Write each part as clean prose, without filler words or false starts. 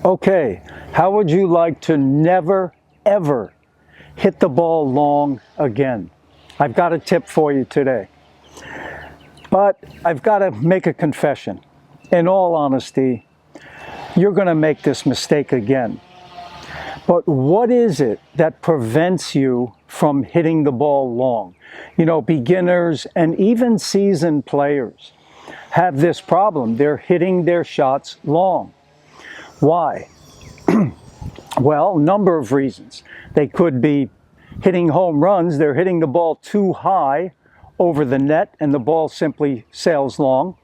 Okay, how would you like to never, ever hit the ball long again? I've got a tip for you today. But I've got to make a confession. In all honesty, you're going to make this mistake again. But what is it that prevents you from hitting the ball long? You know, beginners and even seasoned players have this problem. They're hitting their shots long. Why? Well, number of reasons. They could be hitting home runs. They're hitting the ball too high over the net and the ball simply sails long.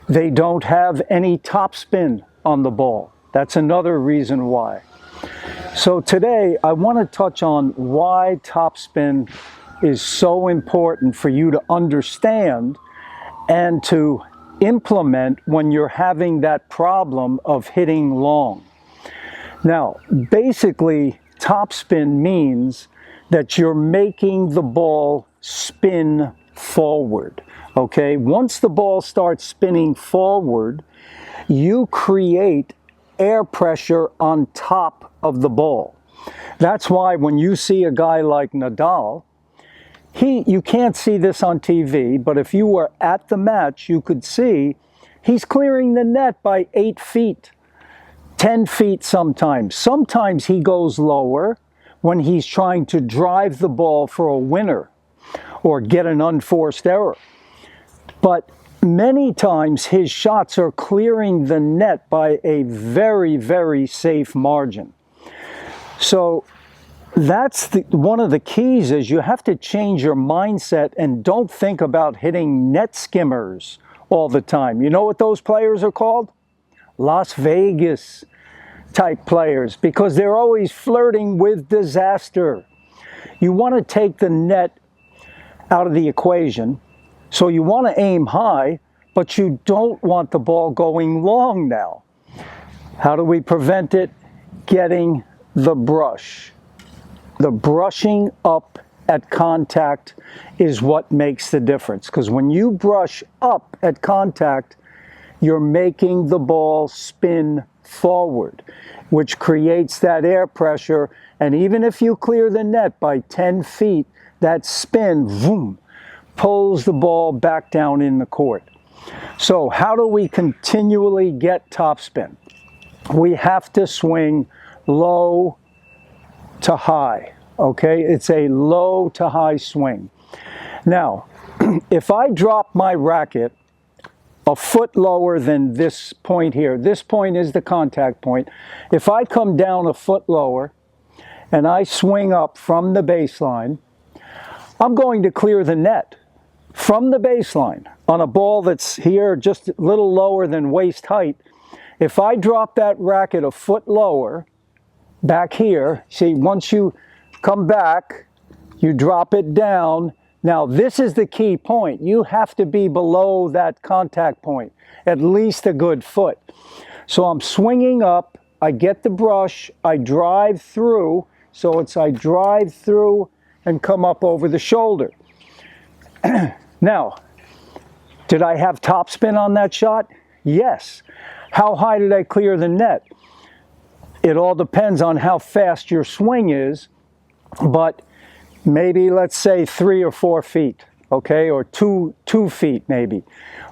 They don't have any topspin on the ball. That's another reason why. So today I want to touch on why topspin is so important for you to understand and to implement when you're having that problem of hitting long. Now, basically, topspin means that you're making the ball spin forward, okay? Once the ball starts spinning forward, you create air pressure on top of the ball. That's why when you see a guy like Nadal, you can't see this on TV, but if you were at the match, you could see he's clearing the net by 8 feet. 10 feet sometimes. Sometimes he goes lower when he's trying to drive the ball for a winner or get an unforced error. But many times his shots are clearing the net by a very, very safe margin. So that's one of the keys is you have to change your mindset and don't think about hitting net skimmers all the time. You know what those players are called? Las Vegas type players, because they're always flirting with disaster. You want to take the net out of the equation, so you want to aim high, but you don't want the ball going long now. How do we prevent it? Getting the brush. The brushing up at contact is what makes the difference, because when you brush up at contact, you're making the ball spin forward, which creates that air pressure. And even if you clear the net by 10 feet, that spin, boom, pulls the ball back down in the court. So how do we continually get topspin? We have to swing low to high, okay? It's a low to high swing. Now, if I drop my racket a foot lower than this point here. This point is the contact point. If I come down a foot lower and I swing up from the baseline, I'm going to clear the net from the baseline on a ball that's here just a little lower than waist height. If I drop that racket a foot lower back here, see, once you come back, you drop it down. Now, this is the key point. You have to be below that contact point, at least a good foot. So I'm swinging up, I get the brush, I drive through. So it's I drive through and come up over the shoulder. Now, did I have topspin on that shot? Yes. How high did I clear the net? It all depends on how fast your swing is, but maybe let's say 3 or 4 feet, okay, or two feet maybe,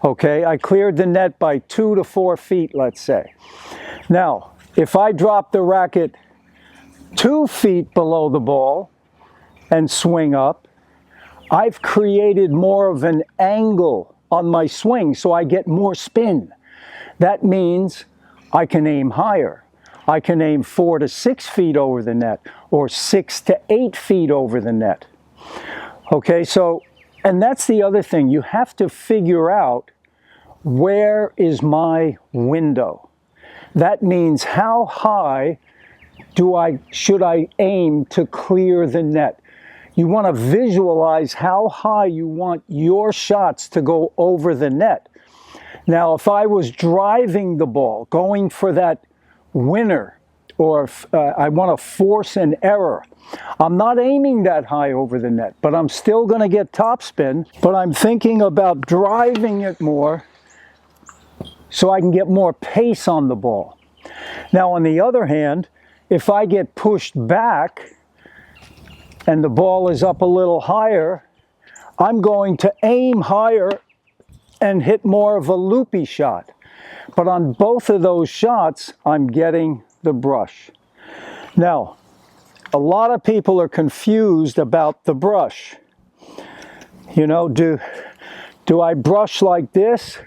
okay. I cleared the net by 2 to 4 feet, let's say. Now, if I drop the racket 2 feet below the ball and swing up, I've created more of an angle on my swing, so I get more spin. That means I can aim higher. I can aim 4 to 6 feet over the net or 6 to 8 feet over the net. Okay, so, and that's the other thing. You have to figure out where is my window. That means how high should I aim to clear the net. You want to visualize how high you want your shots to go over the net. Now, if I was driving the ball, going for that winner, or if I want to force an error, I'm not aiming that high over the net, but I'm still going to get topspin, but I'm thinking about driving it more so I can get more pace on the ball. Now, on the other hand, if I get pushed back and the ball is up a little higher, I'm going to aim higher and hit more of a loopy shot. But on both of those shots, I'm getting the brush. Now, a lot of people are confused about the brush. You know, do I brush like this?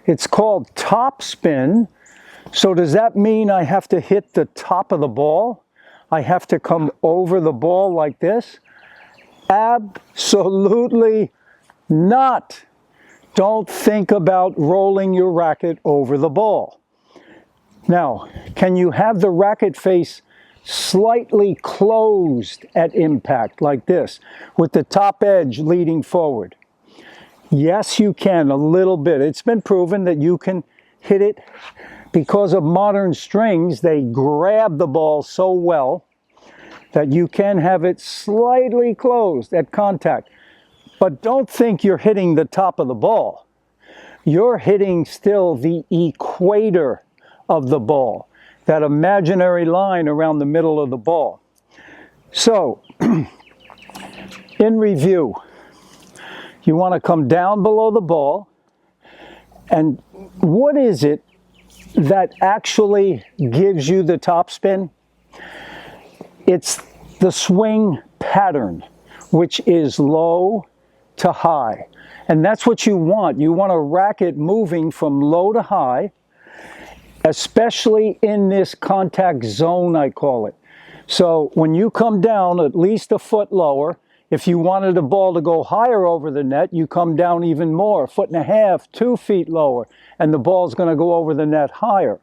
It's called topspin. So does that mean I have to hit the top of the ball? I have to come over the ball like this? Absolutely not. Don't think about rolling your racket over the ball. Now, can you have the racket face slightly closed at impact like this, with the top edge leading forward? Yes, you can, a little bit. It's been proven that you can hit it. Because of modern strings, they grab the ball so well that you can have it slightly closed at contact. But don't think you're hitting the top of the ball. You're hitting still the equator of the ball, that imaginary line around the middle of the ball. So, in review, you want to come down below the ball, and what is it that actually gives you the topspin? It's the swing pattern, which is low to high. And that's what you want. You want a racket moving from low to high, especially in this contact zone, I call it. So when you come down at least a foot lower, if you wanted the ball to go higher over the net, you come down even more, 1.5 feet, 2 feet lower, and the ball's going to go over the net higher.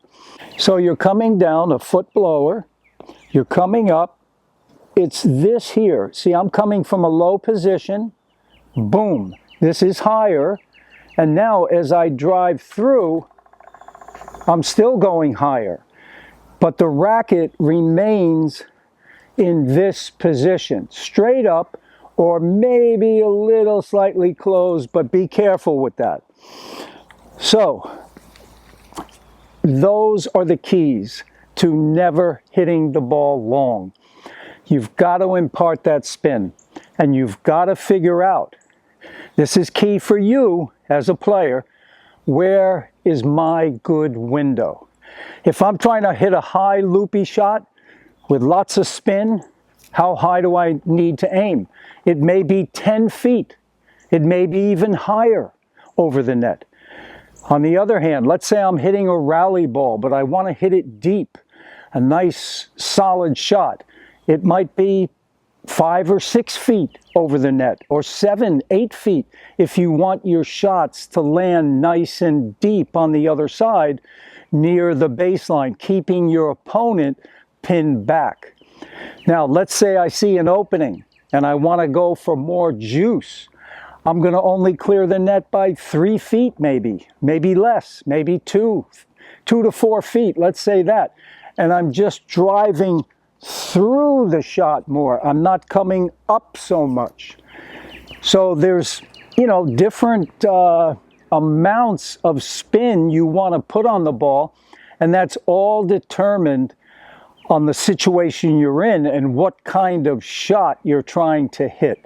So you're coming down a foot lower, you're coming up, it's this here. See, I'm coming from a low position, boom, this is higher, and now as I drive through, I'm still going higher, but the racket remains in this position, straight up, or maybe a little slightly closed, but be careful with that. So, those are the keys to never hitting the ball long. You've got to impart that spin, and you've got to figure out, this is key for you as a player, where is my good window? If I'm trying to hit a high loopy shot with lots of spin, how high do I need to aim? It may be 10 feet. It may be even higher over the net. On the other hand, let's say I'm hitting a rally ball, but I want to hit it deep, a nice solid shot. It might be 5 or 6 feet over the net, or 7, 8 feet if you want your shots to land nice and deep on the other side near the baseline, keeping your opponent pinned back. Now, let's say I see an opening and I want to go for more juice. I'm going to only clear the net by 3 feet maybe less, maybe 2 to 4 feet, let's say that. And I'm just driving through the shot more. I'm not coming up so much. So there's, you know, different amounts of spin you want to put on the ball, and that's all determined on the situation you're in and what kind of shot you're trying to hit.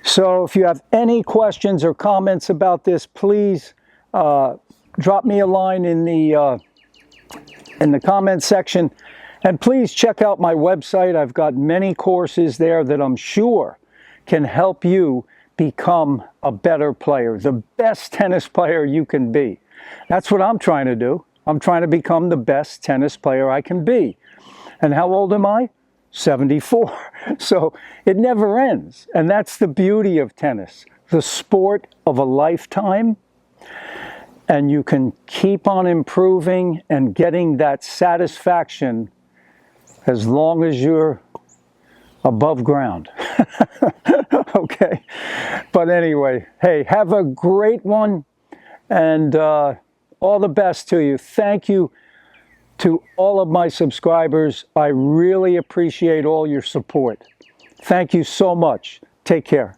So if you have any questions or comments about this, please drop me a line in the comment section. And please check out my website. I've got many courses there that I'm sure can help you become a better player, the best tennis player you can be. That's what I'm trying to do. I'm trying to become the best tennis player I can be. And how old am I? 74. So it never ends. And that's the beauty of tennis, the sport of a lifetime. And you can keep on improving and getting that satisfaction as long as you're above ground. Okay. But anyway, hey, have a great one, and all the best to you. Thank you to all of my subscribers. I really appreciate all your support. Thank you so much. Take care.